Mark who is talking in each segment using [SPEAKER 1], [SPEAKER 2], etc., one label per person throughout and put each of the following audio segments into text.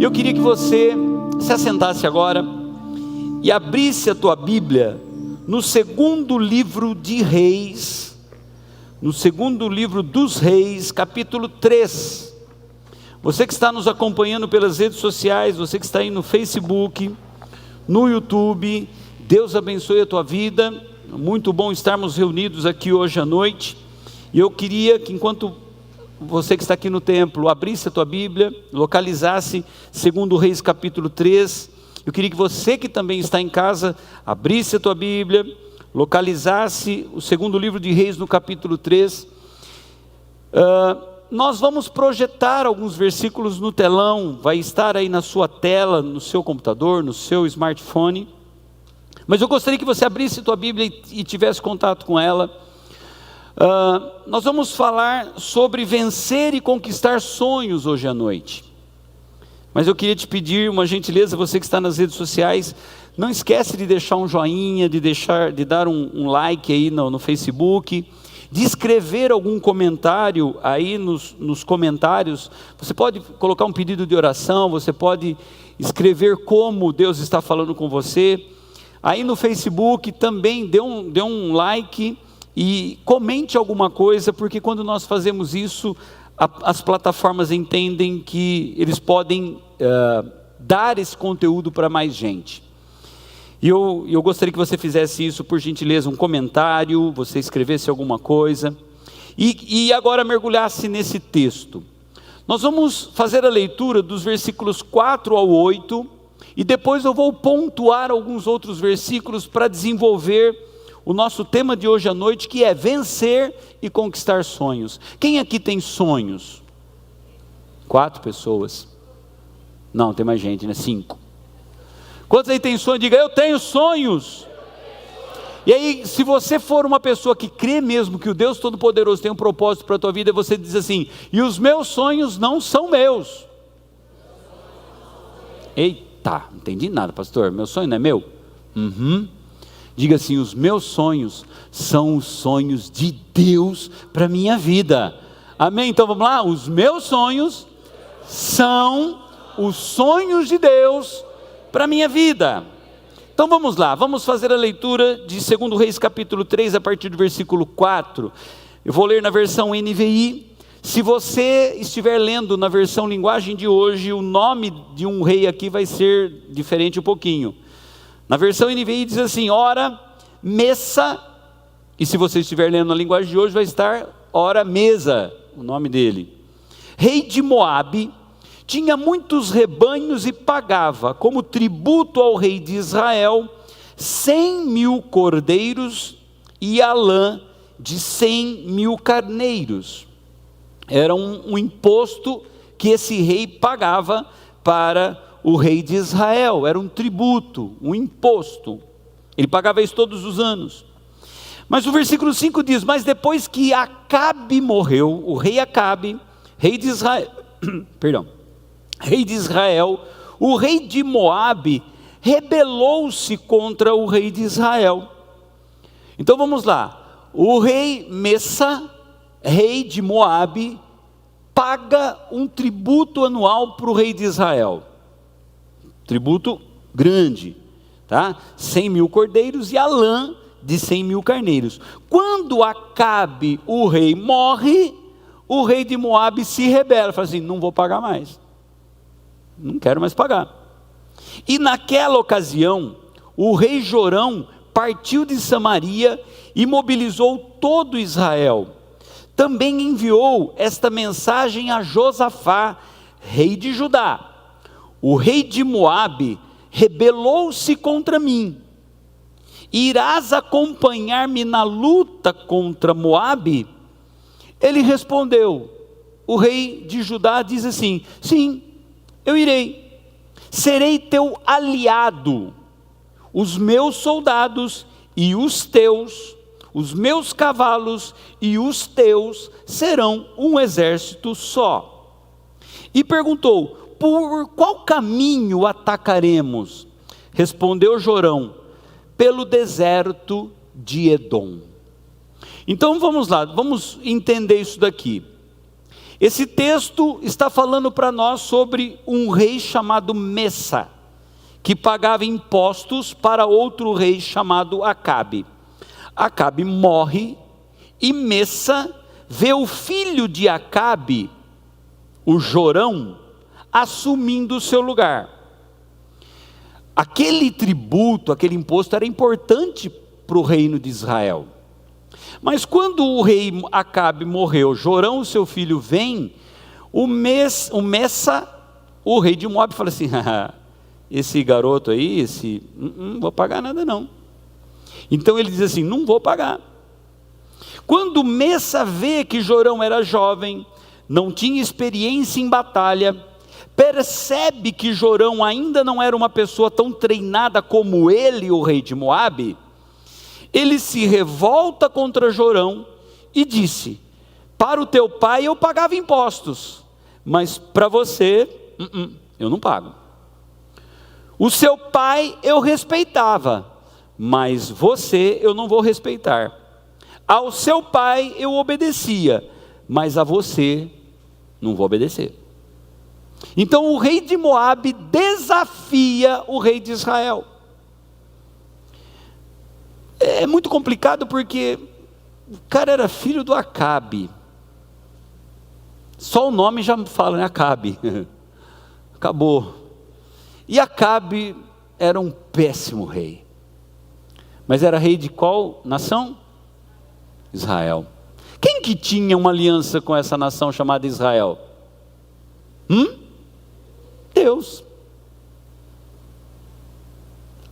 [SPEAKER 1] Eu queria que você se assentasse agora e abrisse a tua Bíblia no segundo livro de Reis, no segundo livro dos Reis, capítulo 3. Você que está nos acompanhando pelas redes sociais, você que está aí no Facebook, no YouTube, Deus abençoe a tua vida. Muito bom estarmos reunidos aqui hoje à noite. E eu queria que, enquanto você que está aqui no templo abrisse a tua Bíblia, localizasse segundo Reis capítulo 3, eu queria que você que também está em casa abrisse a tua Bíblia, localizasse o segundo livro de Reis no capítulo 3. Nós vamos projetar alguns versículos no telão, vai estar aí na sua tela, no seu computador, no seu smartphone, mas eu gostaria que você abrisse a tua Bíblia e tivesse contato com ela. Nós vamos falar sobre vencer e conquistar sonhos hoje à noite, mas eu queria te pedir uma gentileza, você que está nas redes sociais, não esquece de deixar um joinha, de dar um like aí no Facebook, de escrever algum comentário aí nos comentários. Você pode colocar um pedido de oração, você pode escrever como Deus está falando com você. Aí no Facebook também dê um like e comente alguma coisa, porque quando nós fazemos isso, as plataformas entendem que eles podem dar esse conteúdo para mais gente. E eu gostaria que você fizesse isso, por gentileza, um comentário, você escrevesse alguma coisa, e agora mergulhasse nesse texto. Nós vamos fazer a leitura dos versículos 4 ao 8, e depois eu vou pontuar alguns outros versículos para desenvolver o nosso tema de hoje à noite, que é vencer e conquistar sonhos. Quem aqui tem sonhos? 4 pessoas. Não, tem mais gente, né? 5. Quantos aí tem sonho? Diga, eu tenho sonhos. E aí, se você for uma pessoa que crê mesmo que o Deus Todo-Poderoso tem um propósito para a tua vida, você diz assim: e os meus sonhos não são meus. Eita, não entendi nada, pastor. Meu sonho não é meu? Diga assim: os meus sonhos são os sonhos de Deus para a minha vida. Amém? Então vamos lá? Os meus sonhos são os sonhos de Deus para a minha vida. Então vamos lá, vamos fazer a leitura de 2 Reis capítulo 3, a partir do versículo 4. Eu vou ler na versão NVI. Se você estiver lendo na versão linguagem de hoje, o nome de um rei aqui vai ser diferente um pouquinho. Na versão NVI diz assim: ora Messa, e se você estiver lendo na linguagem de hoje vai estar ora Mesa, o nome dele. Rei de Moabe, tinha muitos rebanhos e pagava como tributo ao rei de Israel 100.000 cordeiros e a lã de 100.000 carneiros. Era um imposto que esse rei pagava para o rei de Israel, era um tributo, um imposto. Ele pagava isso todos os anos. Mas o versículo 5 diz: mas depois que Acabe morreu, o rei Acabe, rei de Israel, o rei de Moabe rebelou-se contra o rei de Israel. Então vamos lá, o rei Messa, rei de Moabe, paga um tributo anual para o rei de Israel, tributo grande, tá? 100.000 cordeiros e a lã de 100.000 carneiros. Quando Acabe, o rei, morre, o rei de Moabe se rebela, fala assim: não vou pagar mais, não quero mais pagar. E naquela ocasião, o rei Jorão partiu de Samaria e mobilizou todo Israel. Também enviou esta mensagem a Josafá, rei de Judá: o rei de Moabe rebelou-se contra mim. Irás acompanhar-me na luta contra Moabe? Ele respondeu, o rei de Judá diz assim: sim, eu irei, serei teu aliado, os meus soldados e os teus, os meus cavalos e os teus serão um exército só. E perguntou: por qual caminho atacaremos? Respondeu Jorão: pelo deserto de Edom. Então vamos lá, vamos entender isso daqui. Esse texto está falando para nós sobre um rei chamado Messa, que pagava impostos para outro rei chamado Acabe. Acabe morre e Messa vê o filho de Acabe, o Jorão, assumindo o seu lugar. Aquele tributo, aquele imposto era importante para o reino de Israel. Mas quando o rei Acabe morreu, Jorão, seu filho, vem, o Messa, o rei de Moabe, fala assim: esse garoto aí, não vou pagar nada não. Então ele diz assim: não vou pagar. Quando Messa vê que Jorão era jovem, não tinha experiência em batalha, percebe que Jorão ainda não era uma pessoa tão treinada como ele, o rei de Moabe, ele se revolta contra Jorão e disse: para o teu pai eu pagava impostos, mas para você, eu não pago. O seu pai eu respeitava, mas você eu não vou respeitar. Ao seu pai eu obedecia, mas a você não vou obedecer. Então o rei de Moabe desafia o rei de Israel. É muito complicado porque o cara era filho do Acabe. Só o nome já fala, né? Acabe. Acabou. E Acabe era um péssimo rei. Mas era rei de qual nação? Israel. Quem que tinha uma aliança com essa nação chamada Israel? Deus.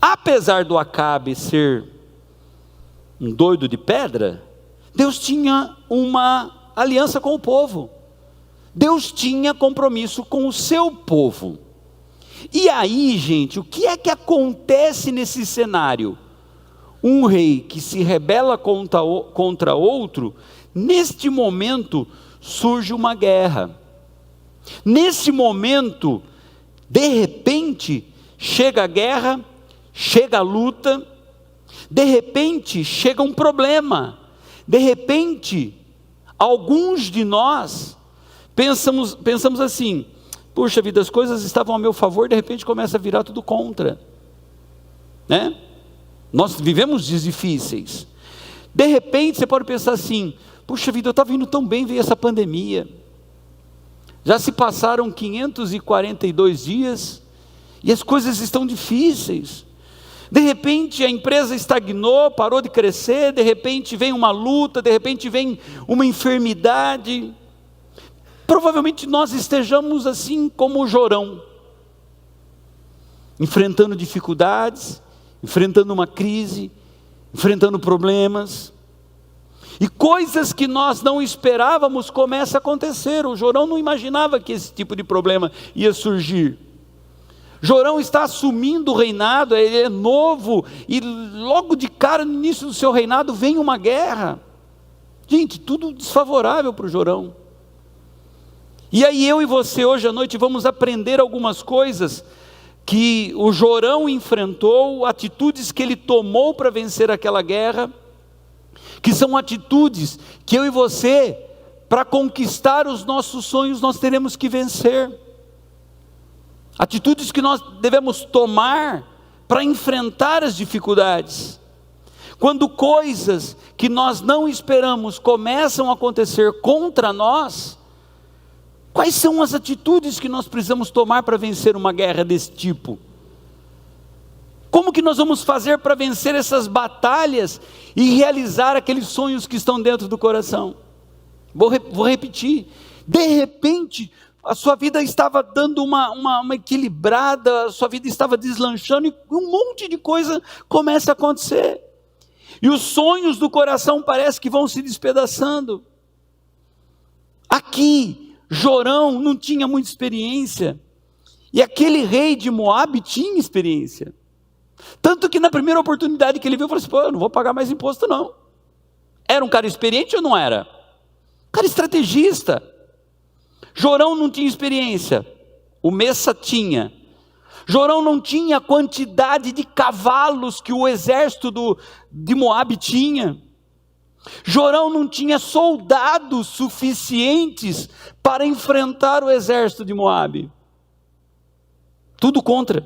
[SPEAKER 1] Apesar do Acabe ser um doido de pedra, Deus tinha uma aliança com o povo. Deus tinha compromisso com o seu povo. E aí, gente, o que é que acontece nesse cenário? Um rei que se rebela contra outro, neste momento surge uma guerra. Nesse momento, de repente, chega a guerra, chega a luta, de repente chega um problema, de repente, alguns de nós pensamos assim: puxa vida, as coisas estavam a meu favor, de repente começa a virar tudo contra, né? Nós vivemos dias difíceis. De repente você pode pensar assim: puxa vida, eu estava indo tão bem, veio essa pandemia, já se passaram 542 dias, e as coisas estão difíceis. De repente a empresa estagnou, parou de crescer, de repente vem uma luta, de repente vem uma enfermidade. Provavelmente nós estejamos assim como o Jorão, enfrentando dificuldades, enfrentando uma crise, enfrentando problemas, e coisas que nós não esperávamos começam a acontecer. O Jorão não imaginava que esse tipo de problema ia surgir. Jorão está assumindo o reinado, ele é novo, e logo de cara, no início do seu reinado, vem uma guerra. Gente, tudo desfavorável para o Jorão. E aí eu e você hoje à noite vamos aprender algumas coisas que o Jorão enfrentou, atitudes que ele tomou para vencer aquela guerra, que são atitudes que eu e você, para conquistar os nossos sonhos, nós teremos que vencer. Atitudes que nós devemos tomar para enfrentar as dificuldades. Quando coisas que nós não esperamos começam a acontecer contra nós, quais são as atitudes que nós precisamos tomar para vencer uma guerra desse tipo? Como que nós vamos fazer para vencer essas batalhas e realizar aqueles sonhos que estão dentro do coração? Vou repetir. De repente, a sua vida estava dando uma equilibrada, a sua vida estava deslanchando e um monte de coisa começa a acontecer. E os sonhos do coração parece que vão se despedaçando. Aqui, Jorão não tinha muita experiência, e aquele rei de Moabe tinha experiência. Tanto que na primeira oportunidade que ele viu, falou assim: pô, eu não vou pagar mais imposto não. Era um cara experiente ou não era? Um cara estrategista. Jorão não tinha experiência, o Messa tinha. Jorão não tinha a quantidade de cavalos que o exército de Moabe tinha. Jorão não tinha soldados suficientes para enfrentar o exército de Moabe. Tudo contra.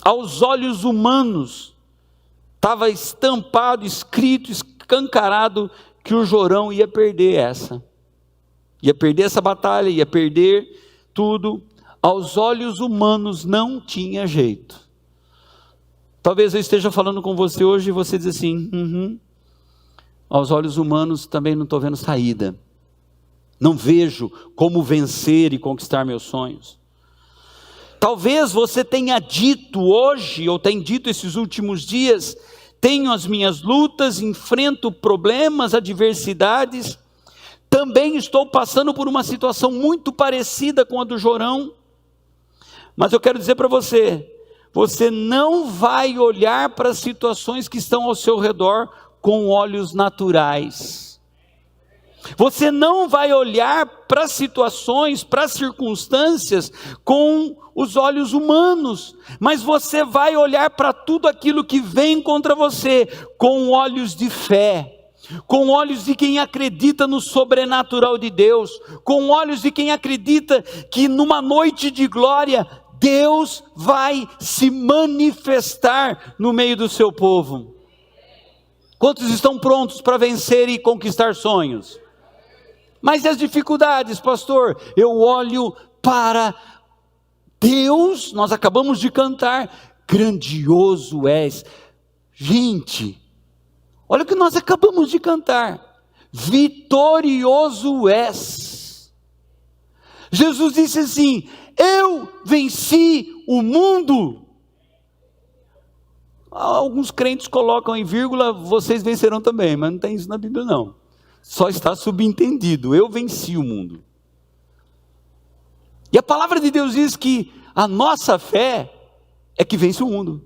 [SPEAKER 1] Aos olhos humanos, estava estampado, escrito, escancarado, que o Jorão ia perder essa. Ia perder essa batalha, ia perder tudo. Aos olhos humanos não tinha jeito. Talvez eu esteja falando com você hoje e você diz assim, aos olhos humanos também não estou vendo saída. Não vejo como vencer e conquistar meus sonhos. Talvez você tenha dito hoje, ou tenha dito esses últimos dias, tenho as minhas lutas, enfrento problemas, adversidades, também estou passando por uma situação muito parecida com a do Jorão, mas eu quero dizer para você, você não vai olhar para as situações que estão ao seu redor com olhos naturais. Você não vai olhar para as situações, para as circunstâncias com os olhos humanos, mas você vai olhar para tudo aquilo que vem contra você com olhos de fé, com olhos de quem acredita no sobrenatural de Deus, com olhos de quem acredita que numa noite de glória, Deus vai se manifestar no meio do seu povo. Quantos estão prontos para vencer e conquistar sonhos? Mas e as dificuldades, pastor? Eu olho para Deus, nós acabamos de cantar, grandioso és. Gente, olha o que nós acabamos de cantar, vitorioso és. Jesus disse assim, eu venci o mundo. Alguns crentes colocam em vírgula, vocês vencerão também, mas não tem isso na Bíblia não. Só está subentendido, eu venci o mundo. E a palavra de Deus diz que a nossa fé é que vence o mundo.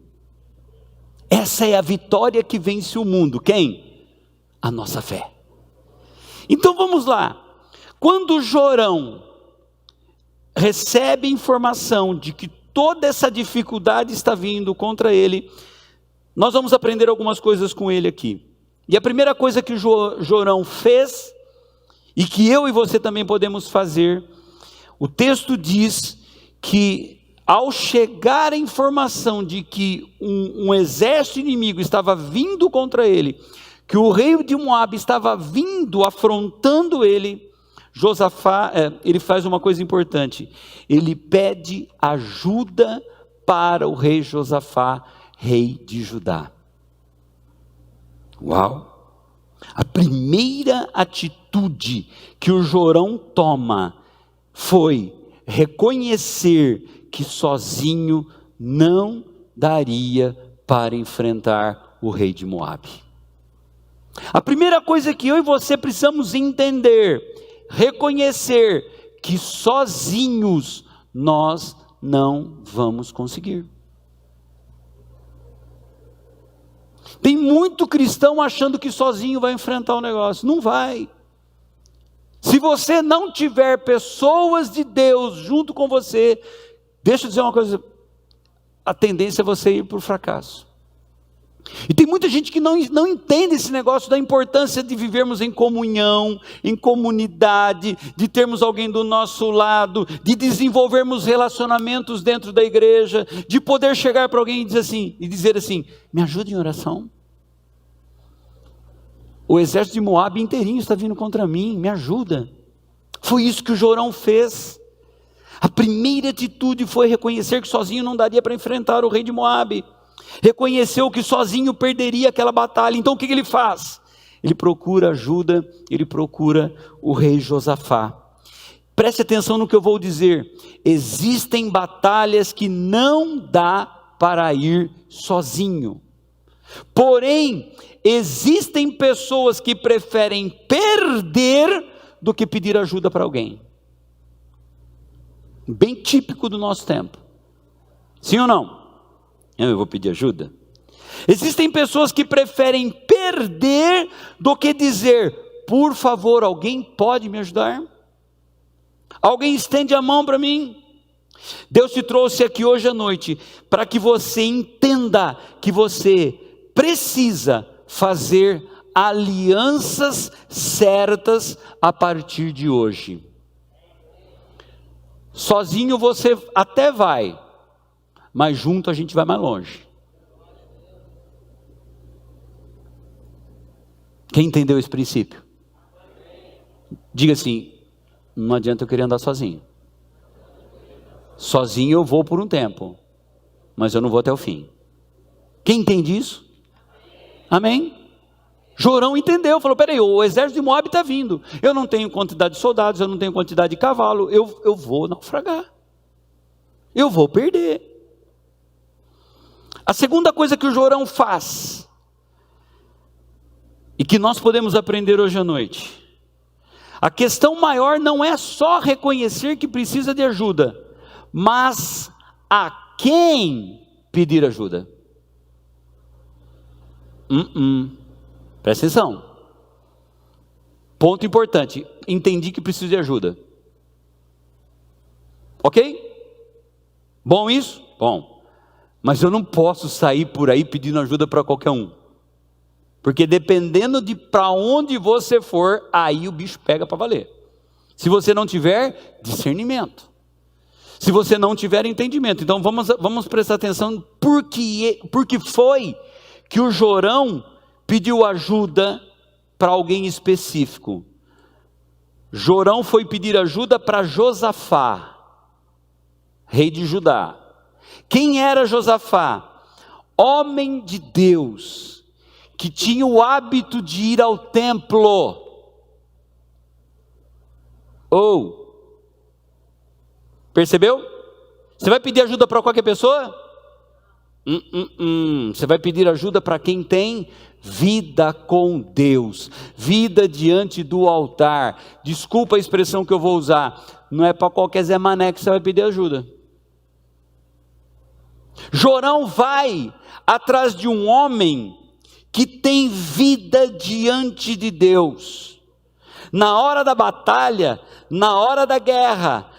[SPEAKER 1] Essa é a vitória que vence o mundo. Quem? A nossa fé. Então vamos lá. Quando Jorão recebe informação de que toda essa dificuldade está vindo contra ele, nós vamos aprender algumas coisas com ele aqui. E a primeira coisa que Jorão fez, e que eu e você também podemos fazer, o texto diz que ao chegar a informação de que um exército inimigo estava vindo contra ele, que o rei de Moabe estava vindo, afrontando ele, Josafá, ele faz uma coisa importante, ele pede ajuda para o rei Josafá, rei de Judá. Uau! A primeira atitude que o Jorão toma foi reconhecer que sozinho não daria para enfrentar o rei de Moabe. A primeira coisa que eu e você precisamos entender, reconhecer que sozinhos nós não vamos conseguir. Tem muito cristão achando que sozinho vai enfrentar o negócio. Não vai. Se você não tiver pessoas de Deus junto com você, deixa eu dizer uma coisa, a tendência é você ir para o fracasso. E tem muita gente que não entende esse negócio da importância de vivermos em comunhão, em comunidade, de termos alguém do nosso lado, de desenvolvermos relacionamentos dentro da igreja, de poder chegar para alguém e dizer assim, me ajuda em oração. O exército de Moabe inteirinho está vindo contra mim, me ajuda. Foi isso que o Jorão fez. A primeira atitude foi reconhecer que sozinho não daria para enfrentar o rei de Moabe. Reconheceu que sozinho perderia aquela batalha. Então o que ele faz? Ele procura ajuda, ele procura o rei Josafá. Preste atenção no que eu vou dizer. Existem batalhas que não dá para ir sozinho. Porém, existem pessoas que preferem perder do que pedir ajuda para alguém. Bem típico do nosso tempo. Sim ou não? Eu vou pedir ajuda. Existem pessoas que preferem perder do que dizer, por favor, alguém pode me ajudar? Alguém estende a mão para mim? Deus te trouxe aqui hoje à noite para que você entenda que você precisa fazer alianças certas a partir de hoje. Sozinho você até vai, mas junto a gente vai mais longe. Quem entendeu esse princípio? Diga assim: não adianta eu querer andar sozinho. Sozinho eu vou por um tempo, mas eu não vou até o fim. Quem entende isso? Amém? Jorão entendeu, falou: peraí, o exército de Moabe está vindo, eu não tenho quantidade de soldados, eu não tenho quantidade de cavalo, eu vou naufragar, eu vou perder. A segunda coisa que o Jorão faz, e que nós podemos aprender hoje à noite, a questão maior não é só reconhecer que precisa de ajuda, mas a quem pedir ajuda. Presta atenção. Ponto importante. Entendi que preciso de ajuda. Ok? Bom isso? Bom. Mas eu não posso sair por aí pedindo ajuda para qualquer um. Porque dependendo de para onde você for, aí o bicho pega para valer. Se você não tiver discernimento. Se você não tiver entendimento. Então vamos prestar atenção porque foi que o Jorão pediu ajuda para alguém específico. Jorão foi pedir ajuda para Josafá, rei de Judá. Quem era Josafá? Homem de Deus, que tinha o hábito de ir ao templo. Percebeu? Você vai pedir ajuda para qualquer pessoa? Você vai pedir ajuda para quem tem vida com Deus, vida diante do altar. Desculpa a expressão que eu vou usar, não é para qualquer Zé Mané que você vai pedir ajuda. Jorão vai atrás de um homem que tem vida diante de Deus. Na hora da batalha, na hora da guerra,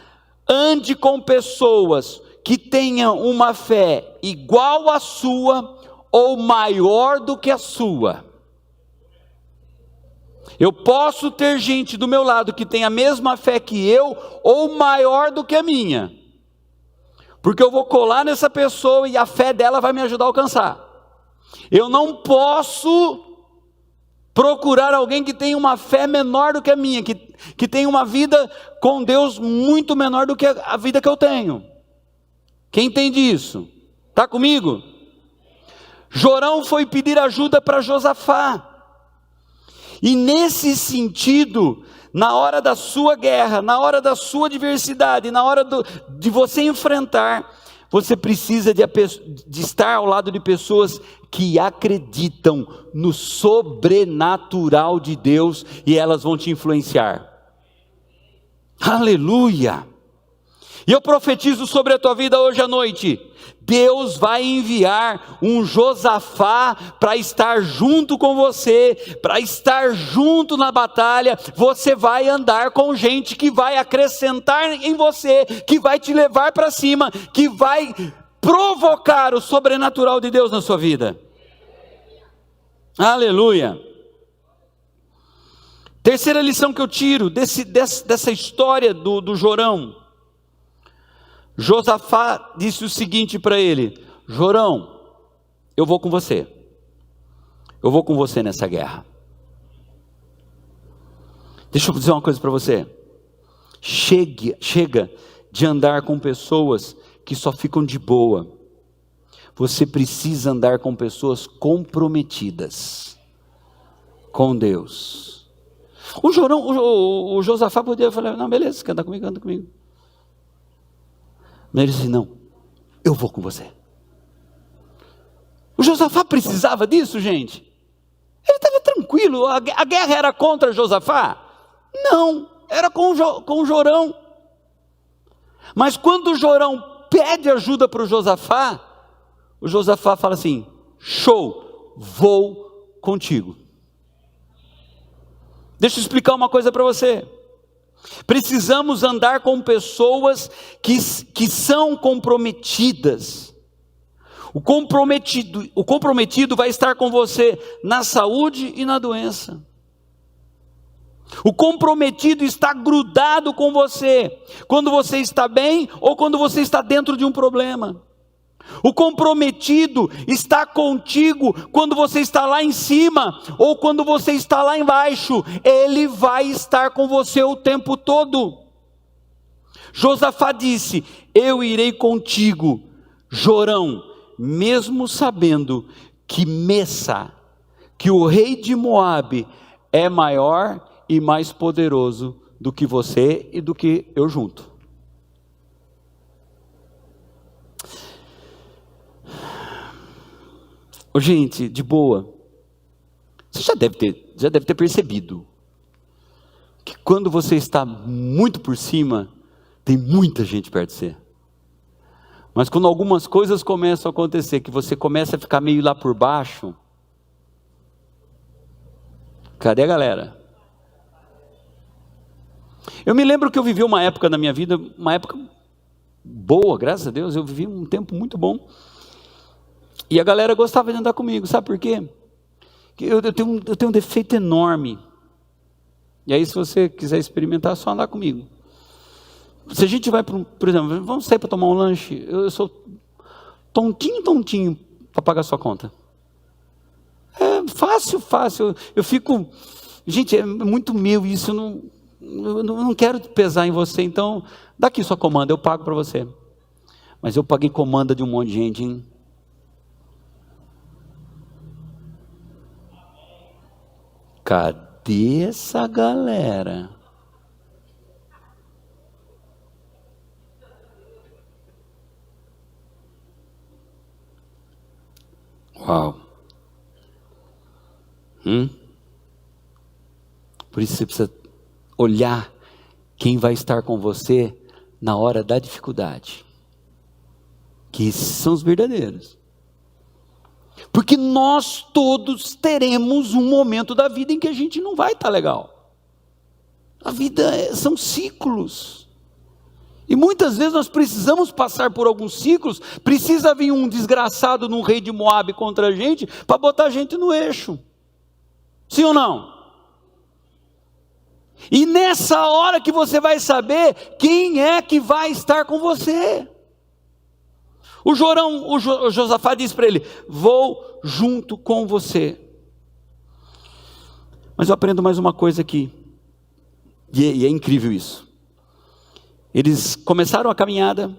[SPEAKER 1] ande com pessoas que tenham uma fé igual à sua ou maior do que a sua. Eu posso ter gente do meu lado que tem a mesma fé que eu ou maior do que a minha, porque eu vou colar nessa pessoa e a fé dela vai me ajudar a alcançar. Eu não posso procurar alguém que tenha uma fé menor do que a minha, que tenha uma vida com Deus muito menor do que a vida que eu tenho. Quem entende isso? Está comigo? Jorão foi pedir ajuda para Josafá. E nesse sentido, na hora da sua guerra, na hora da sua adversidade, na hora de você enfrentar, você precisa de estar ao lado de pessoas que acreditam no sobrenatural de Deus e elas vão te influenciar. Aleluia! E eu profetizo sobre a tua vida hoje à noite. Deus vai enviar um Josafá para estar junto com você, para estar junto na batalha. Você vai andar com gente que vai acrescentar em você, que vai te levar para cima, que vai provocar o sobrenatural de Deus na sua vida. Aleluia! Terceira lição que eu tiro dessa história do Jorão. Josafá disse o seguinte para ele: Jorão, eu vou com você. Eu vou com você nessa guerra. Deixa eu dizer uma coisa para você. Chega de andar com pessoas que só ficam de boa. Você precisa andar com pessoas comprometidas com Deus. O Josafá podia falar: não, beleza, você quer andar comigo? Anda comigo. Mas ele disse: não, eu vou com você. O Josafá precisava disso, gente? Ele estava tranquilo. A guerra era contra Josafá? Não, era com o Jorão. Mas quando o Jorão pede ajuda para o Josafá fala assim: show, vou contigo. Deixa eu explicar uma coisa para você. Precisamos andar com pessoas que são comprometidas. O comprometido vai estar com você na saúde e na doença. O comprometido está grudado com você quando você está bem ou quando você está dentro de um problema. O comprometido está contigo quando você está lá em cima ou quando você está lá embaixo. Ele vai estar com você o tempo todo. Josafá disse: eu irei contigo, Jorão, mesmo sabendo que Messa, que o rei de Moabe é maior e mais poderoso do que você e do que eu junto. Ô, gente, de boa, você já deve ter percebido que quando você está muito por cima, tem muita gente perto de você. Mas quando algumas coisas começam a acontecer, que você começa a ficar meio lá por baixo, cadê a galera? Eu me lembro que eu vivi uma época na minha vida, uma época boa, graças a Deus, eu vivi um tempo muito bom. E a galera gostava de andar comigo, sabe por quê? Porque eu tenho um defeito enorme. E aí, se você quiser experimentar, é só andar comigo. Se a gente vai, por exemplo, vamos sair para tomar um lanche, eu sou tontinho para pagar sua conta. É fácil. Eu fico... Gente, é muito meu isso, eu não quero pesar em você, então, daqui sua comanda, eu pago para você. Mas eu paguei comanda de um monte de gente, hein? Cadê essa galera? Uau. Por isso você precisa olhar quem vai estar com você na hora da dificuldade. Que esses são os verdadeiros. Porque nós todos teremos um momento da vida em que a gente não vai estar legal. A vida são ciclos. E muitas vezes nós precisamos passar por alguns ciclos. Precisa vir um desgraçado num rei de Moabe contra a gente para botar a gente no eixo. Sim ou não? E nessa hora que você vai saber quem é que vai estar com você. O Josafá disse para ele: vou junto com você. Mas eu aprendo mais uma coisa aqui, e é incrível isso. Eles começaram a caminhada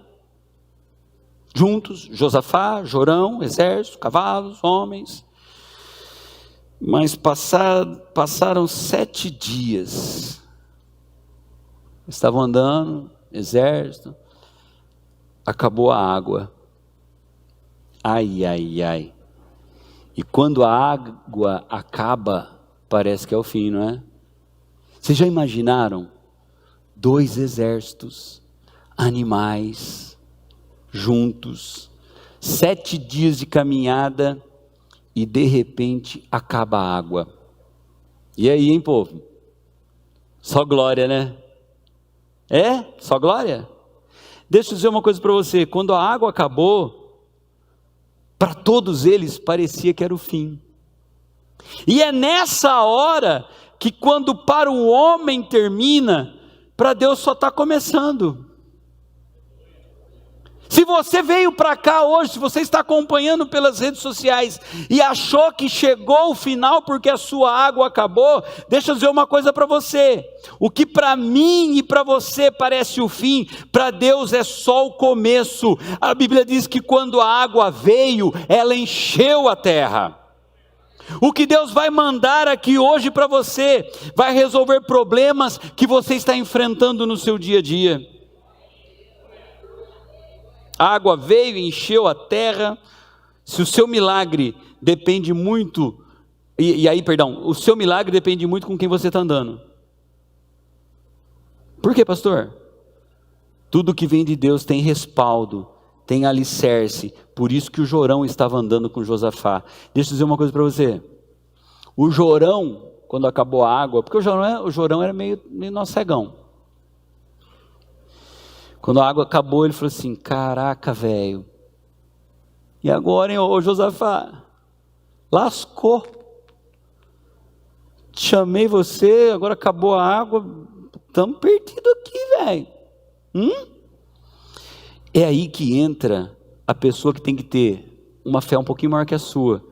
[SPEAKER 1] juntos, Josafá, Jorão, exército, cavalos, homens. Mas passaram 7 dias. Estavam andando, exército, acabou a água. Ai. E quando a água acaba, parece que é o fim, não é? Vocês já imaginaram 2 exércitos, animais, juntos, 7 dias de caminhada, e de repente acaba a água. E aí, hein, povo? Só glória, né? É? Só glória? Deixa eu dizer uma coisa para você. Quando a água acabou, para todos eles parecia que era o fim. E é nessa hora que, quando para o homem termina, para Deus só está começando. Se você veio para cá hoje, se você está acompanhando pelas redes sociais e achou que chegou o final porque a sua água acabou, deixa eu dizer uma coisa para você: o que para mim e para você parece o fim, para Deus é só o começo. A Bíblia diz que quando a água veio, ela encheu a terra. O que Deus vai mandar aqui hoje para você vai resolver problemas que você está enfrentando no seu dia a dia. A água veio e encheu a terra. Se o seu milagre depende muito, o seu milagre depende muito com quem você está andando. Por quê, pastor? Tudo que vem de Deus tem respaldo, tem alicerce. Por isso que o Jorão estava andando com Josafá. Deixa eu dizer uma coisa para você. O Jorão, quando acabou a água, porque o Jorão era meio nosso cegão. Quando a água acabou, ele falou assim: caraca, velho, E agora, hein, ô Josafá? Lascou. Chamei você, agora acabou a água. Estamos perdidos aqui, velho. É aí que entra a pessoa que tem que ter uma fé um pouquinho maior que a sua.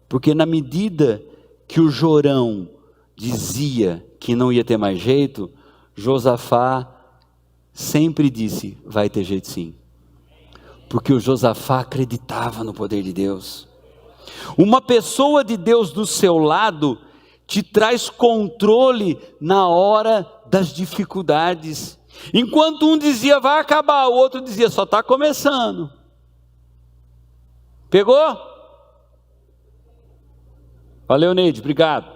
[SPEAKER 1] Porque na medida que o Jorão dizia que não ia ter mais jeito, Josafá sempre disse, vai ter jeito sim. Porque o Josafá acreditava no poder de Deus. Uma pessoa de Deus do seu lado te traz controle na hora das dificuldades. Enquanto um dizia vai acabar, o outro dizia só está começando. Pegou? Valeu, Neide, obrigado.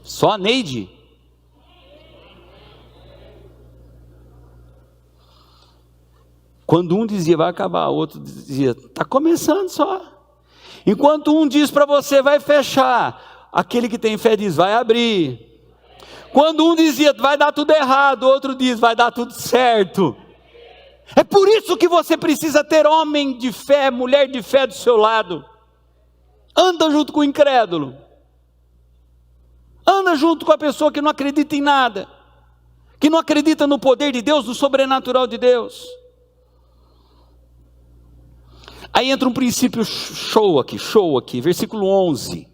[SPEAKER 1] Só a Neide? Quando um dizia vai acabar, o outro dizia está começando só. Enquanto um diz para você vai fechar, aquele que tem fé diz vai abrir. Quando um dizia vai dar tudo errado, o outro diz vai dar tudo certo. É por isso que você precisa ter homem de fé, mulher de fé do seu lado. Anda junto com o incrédulo. Anda junto com a pessoa que não acredita em nada, que não acredita no poder de Deus, no sobrenatural de Deus. Aí entra um princípio show aqui, versículo 11.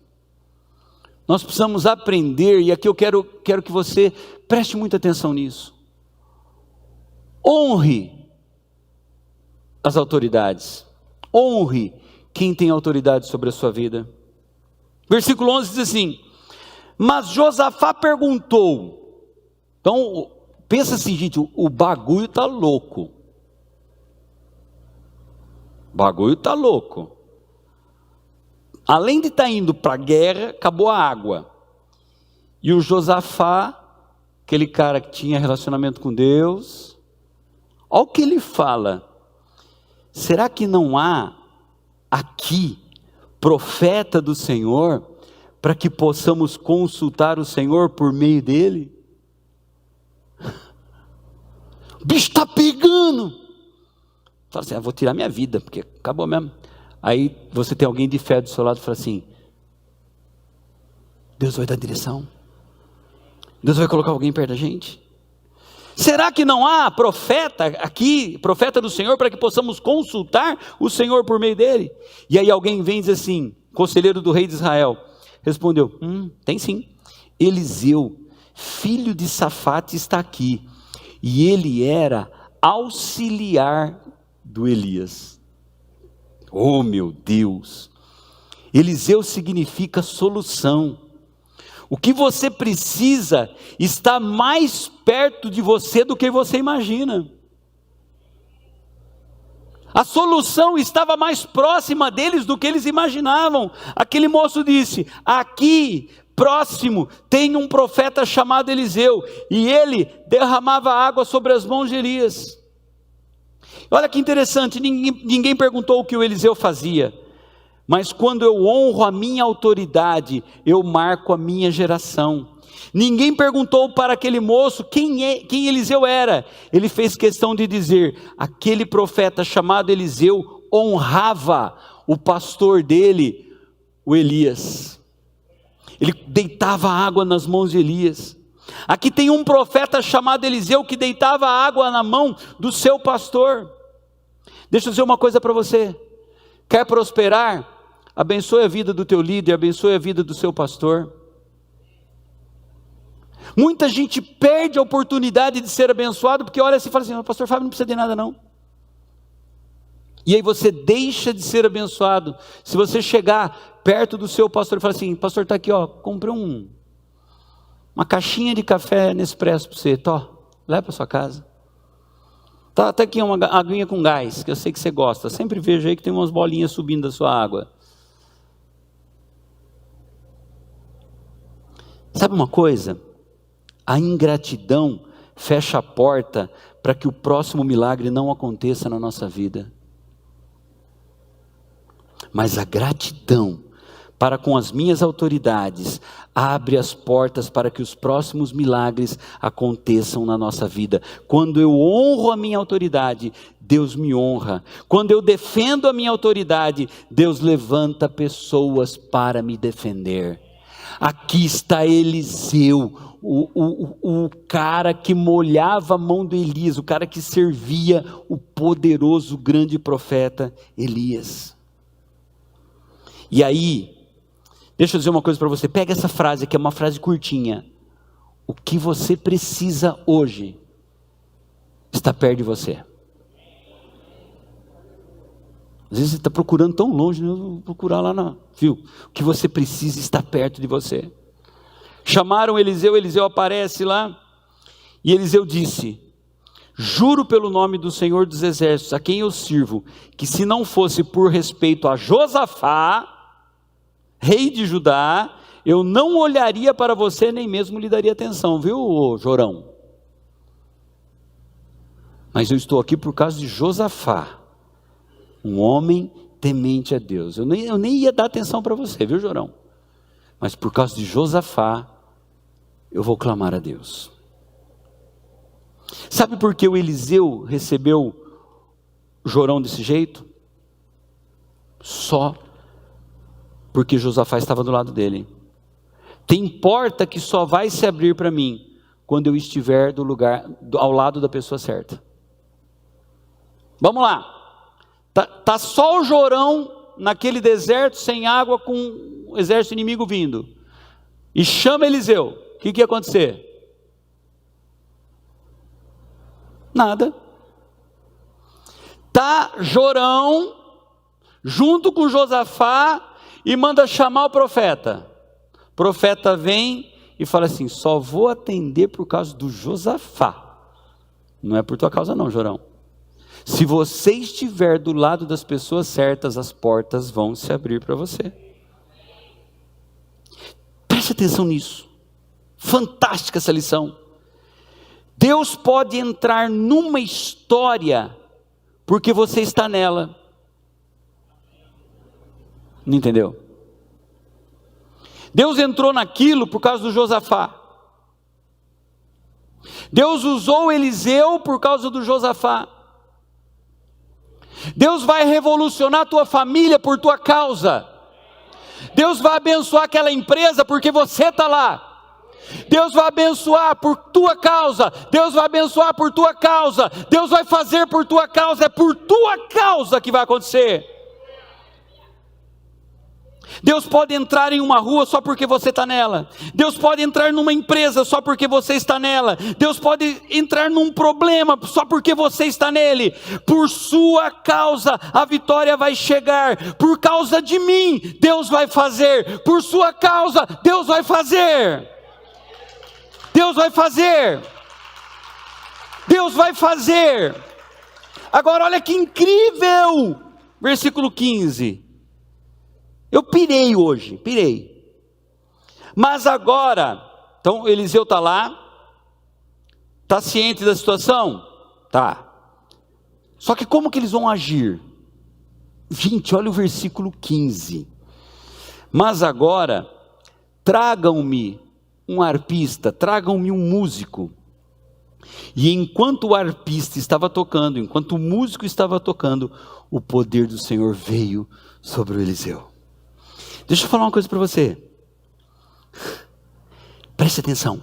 [SPEAKER 1] Nós precisamos aprender, e aqui eu quero que você preste muita atenção nisso. Honre as autoridades. Honre quem tem autoridade sobre a sua vida. Versículo 11 diz assim: mas Josafá perguntou. Então, pensa assim, gente, o bagulho está louco. O bagulho está louco. Além de estar indo para a guerra, acabou a água. E o Josafá, aquele cara que tinha relacionamento com Deus, olha o que ele fala. Será que não há aqui profeta do Senhor, para que possamos consultar o Senhor por meio dele? O bicho está pegando. Fala assim, vou tirar minha vida, porque acabou mesmo. Aí você tem alguém de fé do seu lado e fala assim, Deus vai dar direção. Deus vai colocar alguém perto da gente. Será que não há profeta aqui, profeta do Senhor, para que possamos consultar o Senhor por meio dele? E aí alguém vem e diz assim, conselheiro do rei de Israel, respondeu, tem sim. Eliseu, filho de Safate, está aqui. E ele era auxiliar do Elias. Oh meu Deus! Eliseu significa solução. O que você precisa está mais perto de você do que você imagina. A solução estava mais próxima deles do que eles imaginavam. Aquele moço disse, aqui próximo tem um profeta chamado Eliseu, e ele derramava água sobre as mãos de Elias. Olha que interessante, ninguém perguntou o que o Eliseu fazia, mas quando eu honro a minha autoridade, eu marco a minha geração. Ninguém perguntou para aquele moço quem Eliseu era. Ele fez questão de dizer, aquele profeta chamado Eliseu honrava o pastor dele, o Elias. Ele deitava água nas mãos de Elias. Aqui tem um profeta chamado Eliseu que deitava água na mão do seu pastor. Deixa eu dizer uma coisa para você. Quer prosperar? Abençoe a vida do teu líder, abençoe a vida do seu pastor. Muita gente perde a oportunidade de ser abençoado, porque olha assim e fala assim, o pastor Fábio não precisa de nada não. E aí você deixa de ser abençoado. Se você chegar perto do seu pastor e falar assim, pastor, está aqui, ó, comprei uma caixinha de café Nespresso para você, leva para sua casa. Tá aqui uma aguinha com gás, que eu sei que você gosta. Sempre vejo aí que tem umas bolinhas subindo da sua água. Sabe uma coisa? A ingratidão fecha a porta para que o próximo milagre não aconteça na nossa vida. Mas a gratidão para com as minhas autoridades, abre as portas para que os próximos milagres aconteçam na nossa vida. Quando eu honro a minha autoridade, Deus me honra. Quando eu defendo a minha autoridade, Deus levanta pessoas para me defender. Aqui está Eliseu, o cara que molhava a mão de Elias, o cara que servia o poderoso grande profeta Elias. E aí, deixa eu dizer uma coisa para você, pega essa frase que é uma frase curtinha. O que você precisa hoje está perto de você. Às vezes você está procurando tão longe, né? Eu vou procurar lá viu? O que você precisa está perto de você. Chamaram Eliseu, Eliseu aparece lá, e Eliseu disse: juro pelo nome do Senhor dos Exércitos, a quem eu sirvo, que se não fosse por respeito a Josafá, rei de Judá, eu não olharia para você, nem mesmo lhe daria atenção, viu, Jorão? Mas eu estou aqui por causa de Josafá, um homem temente a Deus. Eu nem ia dar atenção para você, viu, Jorão? Mas por causa de Josafá, eu vou clamar a Deus. Sabe por que o Eliseu recebeu Jorão desse jeito? Só porque Josafá estava do lado dele. Tem porta que só vai se abrir para mim quando eu estiver ao lado da pessoa certa. Vamos lá. Tá só o Jorão naquele deserto sem água, com o exército inimigo vindo, e chama Eliseu. O que ia acontecer? Nada. Tá Jorão junto com Josafá e manda chamar o profeta. O profeta vem e fala assim: só vou atender por causa do Josafá, não é por tua causa não, Jorão. Se você estiver do lado das pessoas certas, as portas vão se abrir para você. Preste atenção nisso. Fantástica essa lição. Deus pode entrar numa história porque você está nela. Não entendeu? Deus entrou naquilo por causa do Josafá. Deus usou Eliseu por causa do Josafá. Deus vai revolucionar a tua família por tua causa. Deus vai abençoar aquela empresa porque você está lá. Deus vai abençoar por tua causa. Deus vai abençoar por tua causa. Deus vai fazer por tua causa. É por tua causa que vai acontecer. Deus pode entrar em uma rua só porque você está nela. Deus pode entrar numa empresa só porque você está nela. Deus pode entrar num problema só porque você está nele. Por sua causa a vitória vai chegar. Por causa de mim Deus vai fazer. Por sua causa Deus vai fazer. Deus vai fazer. Deus vai fazer. Agora olha que incrível. Versículo 15. Eu pirei hoje, pirei. Mas agora, então Eliseu está lá, está ciente da situação? Tá. Só que como que eles vão agir? Gente, olha o versículo 15. Mas agora, tragam-me um arpista, tragam-me um músico. E enquanto o arpista estava tocando, enquanto o músico estava tocando, o poder do Senhor veio sobre o Eliseu. Deixa eu falar uma coisa para você. Preste atenção.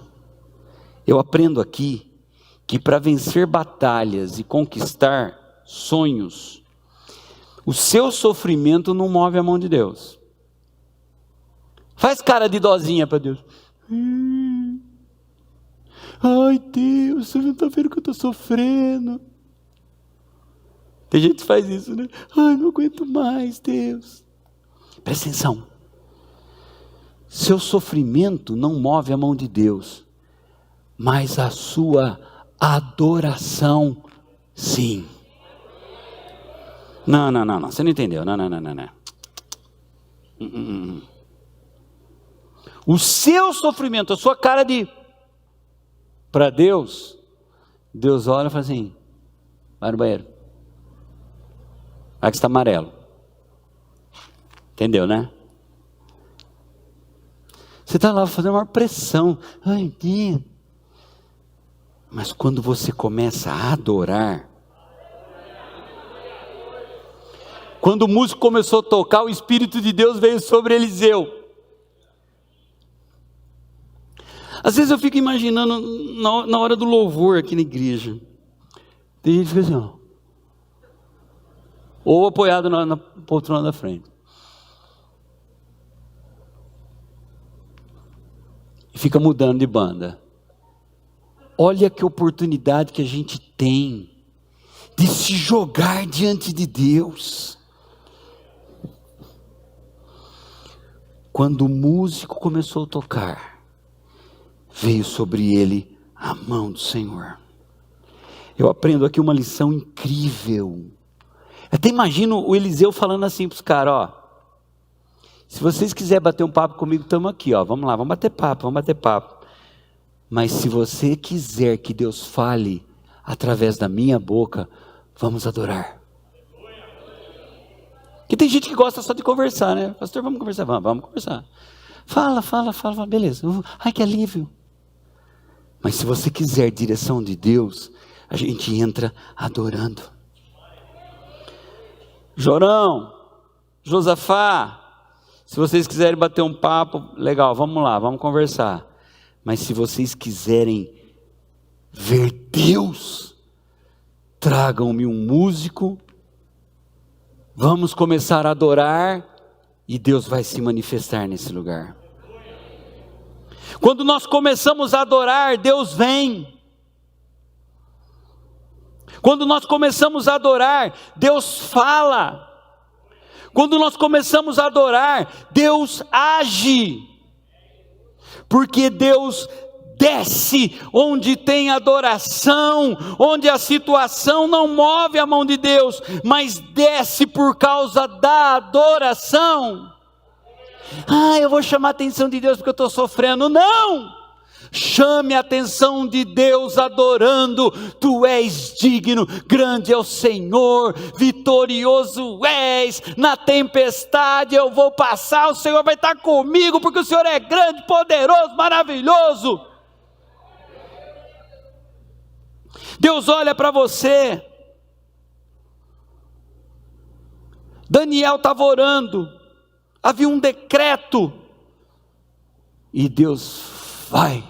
[SPEAKER 1] Eu aprendo aqui que para vencer batalhas e conquistar sonhos, o seu sofrimento não move a mão de Deus. Faz cara de dozinha para Deus. Ai Deus, você não está vendo que eu estou sofrendo? Tem gente que faz isso, né? Ai, não aguento mais, Deus. Presta atenção. Seu sofrimento não move a mão de Deus, mas a sua adoração, sim. Não, você não entendeu. Não. O seu sofrimento, a sua cara de... Para Deus, Deus olha e fala assim: vai no banheiro. Aqui está amarelo. Entendeu, né? Você está lá fazendo uma pressão. Ai, Deus. Mas quando você começa a adorar, quando o músico começou a tocar, o Espírito de Deus veio sobre Eliseu. Às vezes eu fico imaginando na hora do louvor aqui na igreja. Tem gente que fica assim, ó. Ou apoiado na poltrona da frente. E fica mudando de banda. Olha que oportunidade que a gente tem de se jogar diante de Deus. Quando o músico começou a tocar, veio sobre ele a mão do Senhor. Eu aprendo aqui uma lição incrível. Eu até imagino o Eliseu falando assim para os caras, ó. Se vocês quiserem bater um papo comigo, estamos aqui, ó. Vamos lá, vamos bater papo. Mas se você quiser que Deus fale através da minha boca, vamos adorar. Porque tem gente que gosta só de conversar, né? Pastor, vamos conversar? Vamos conversar. Fala, beleza. Ai, que alívio. Mas se você quiser direção de Deus, a gente entra adorando. Jorão, Josafá, se vocês quiserem bater um papo, legal, vamos lá, vamos conversar. Mas se vocês quiserem ver Deus, tragam-me um músico, vamos começar a adorar e Deus vai se manifestar nesse lugar. Quando nós começamos a adorar, Deus vem. Quando nós começamos a adorar, Deus fala. Quando nós começamos a adorar, Deus age. Porque Deus desce onde tem adoração, onde a situação não move a mão de Deus, mas desce por causa da adoração. Eu vou chamar a atenção de Deus porque eu estou sofrendo. Não! Chame a atenção de Deus adorando. Tu és digno, grande é o Senhor, vitorioso és. Na tempestade eu vou passar, o Senhor vai estar comigo, porque o Senhor é grande, poderoso, maravilhoso. Deus olha para você. Daniel estava orando, havia um decreto, e Deus vai,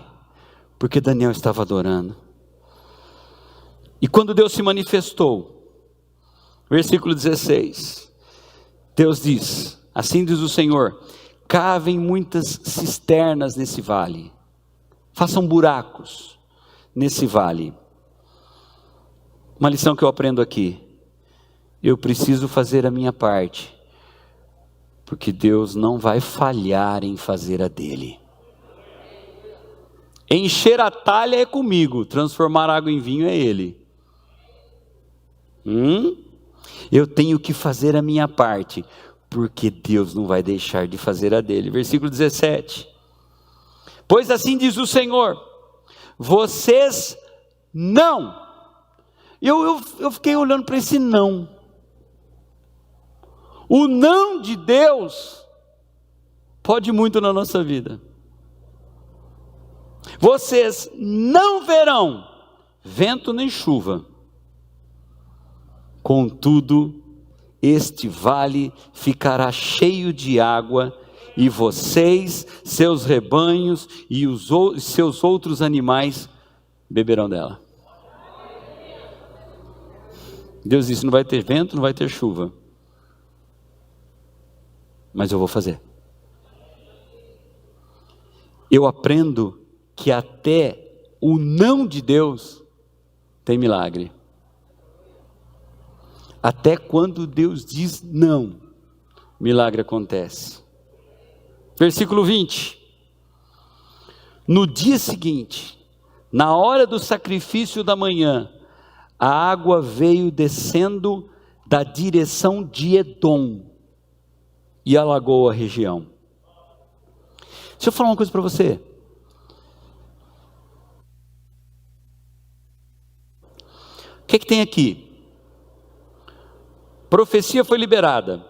[SPEAKER 1] porque Daniel estava adorando. E quando Deus se manifestou, versículo 16, Deus diz, assim diz o Senhor, cavem muitas cisternas nesse vale, façam buracos nesse vale. Uma lição que eu aprendo aqui, eu preciso fazer a minha parte, porque Deus não vai falhar em fazer a dele. Encher a talha é comigo, transformar água em vinho é ele. Eu tenho que fazer a minha parte, porque Deus não vai deixar de fazer a dele. Versículo 17. Pois assim diz o Senhor, vocês não. Eu fiquei olhando para esse não. O não de Deus pode muito na nossa vida. Vocês não verão vento nem chuva, contudo, este vale ficará cheio de água, e vocês, seus rebanhos e seus outros animais beberão dela. Deus disse, não vai ter vento, não vai ter chuva, mas eu vou fazer. Eu aprendo que até o não de Deus tem milagre. Até quando Deus diz não, milagre acontece. Versículo 20. No dia seguinte, na hora do sacrifício da manhã, a água veio descendo da direção de Edom e alagou a região. Deixa eu falar uma coisa para você. O que tem aqui? Profecia foi liberada.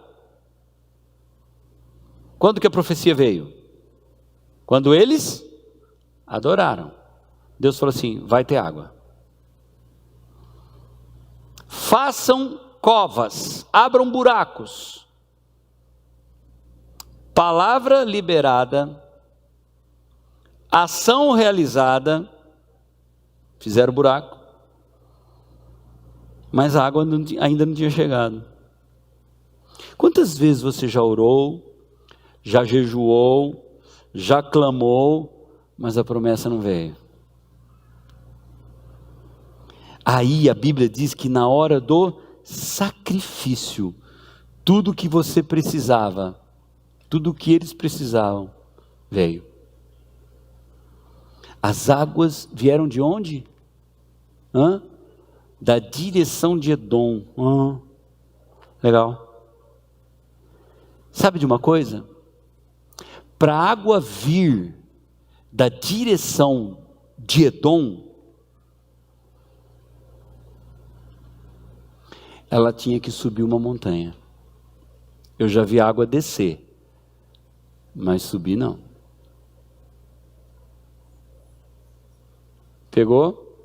[SPEAKER 1] Quando que a profecia veio? Quando eles adoraram, Deus falou assim: vai ter água. Façam covas, abram buracos. Palavra liberada, ação realizada, fizeram buraco, mas a água ainda não tinha chegado. Quantas vezes você já orou, já jejuou, já clamou, mas a promessa não veio? Aí a Bíblia diz que na hora do sacrifício, tudo que você precisava, tudo que eles precisavam, veio. As águas vieram de onde? Da direção de Edom. Legal. Sabe de uma coisa? Para a água vir da direção de Edom, ela tinha que subir uma montanha. Eu já vi água descer, mas subir não. Pegou?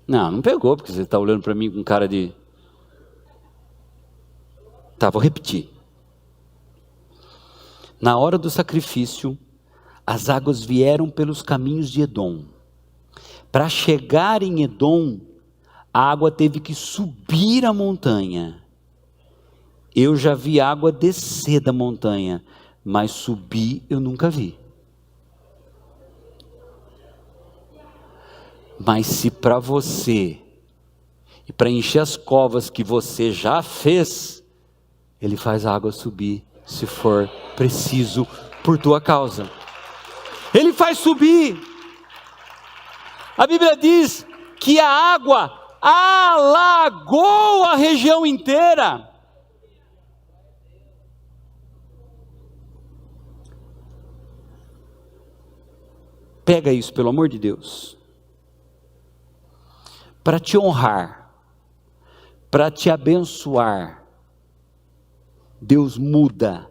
[SPEAKER 1] Não pegou, porque você está olhando para mim com cara de... Tá, vou repetir. Na hora do sacrifício, as águas vieram pelos caminhos de Edom. Para chegar em Edom, a água teve que subir a montanha. Eu já vi água descer da montanha, mas subir eu nunca vi. Mas se para você, e para encher as covas que você já fez, Ele faz a água subir, se for preciso, por tua causa. Ele faz subir. A Bíblia diz que a água alagou a região inteira. Pega isso, pelo amor de Deus. Para te honrar, para te abençoar, Deus muda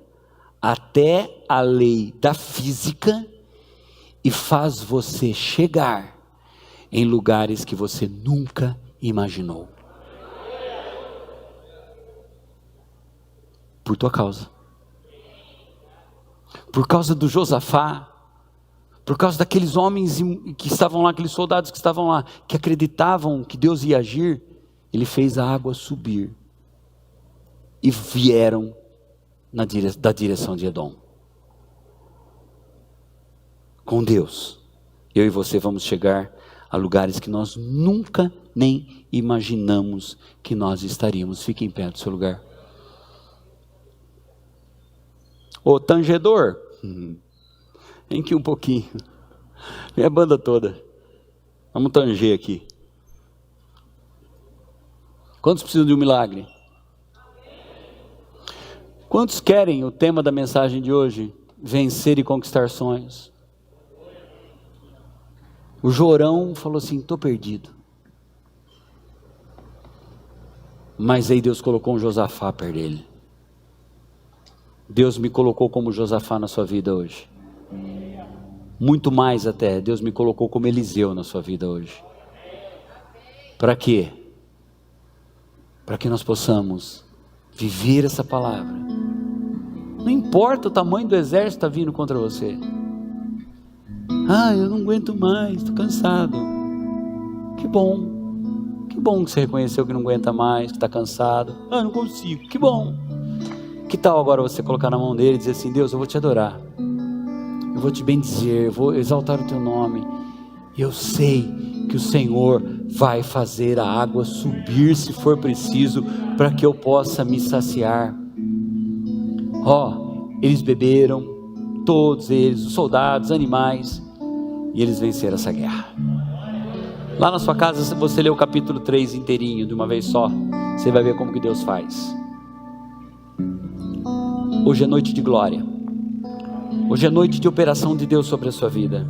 [SPEAKER 1] até a lei da física e faz você chegar em lugares que você nunca imaginou. Por tua causa. Por causa do Josafá. Por causa daqueles homens que estavam lá, aqueles soldados que estavam lá, que acreditavam que Deus ia agir, Ele fez a água subir. E vieram da direção de Edom. Com Deus, eu e você vamos chegar a lugares que nós nunca nem imaginamos que nós estaríamos. Fique em pé do seu lugar. Ô tangedor, vem aqui um pouquinho. Vem a banda toda. Vamos tanger aqui. Quantos precisam de um milagre? Quantos querem o tema da mensagem de hoje? Vencer e conquistar sonhos. O Jorão falou assim: estou perdido. Mas aí Deus colocou um Josafá perto dele. Deus me colocou como Josafá na sua vida hoje. Muito mais até, Deus me colocou como Eliseu na sua vida hoje. Para quê? Para que nós possamos viver essa palavra. Não importa o tamanho do exército que está vindo contra você. Eu não aguento mais, estou cansado. Que bom que você reconheceu que não aguenta mais, que está cansado. Não consigo, que bom. Que tal agora você colocar na mão dele e dizer assim: Deus, eu vou te adorar, eu vou te bendizer, eu vou exaltar o teu nome. Eu sei que o Senhor vai fazer a água subir se for preciso, para que eu possa me saciar. Eles beberam, todos eles, os soldados, animais, e eles venceram essa guerra. Lá na sua casa, se você ler o capítulo 3 inteirinho de uma vez só, você vai ver como que Deus faz. Hoje é noite de glória. Hoje é noite de operação de Deus sobre a sua vida.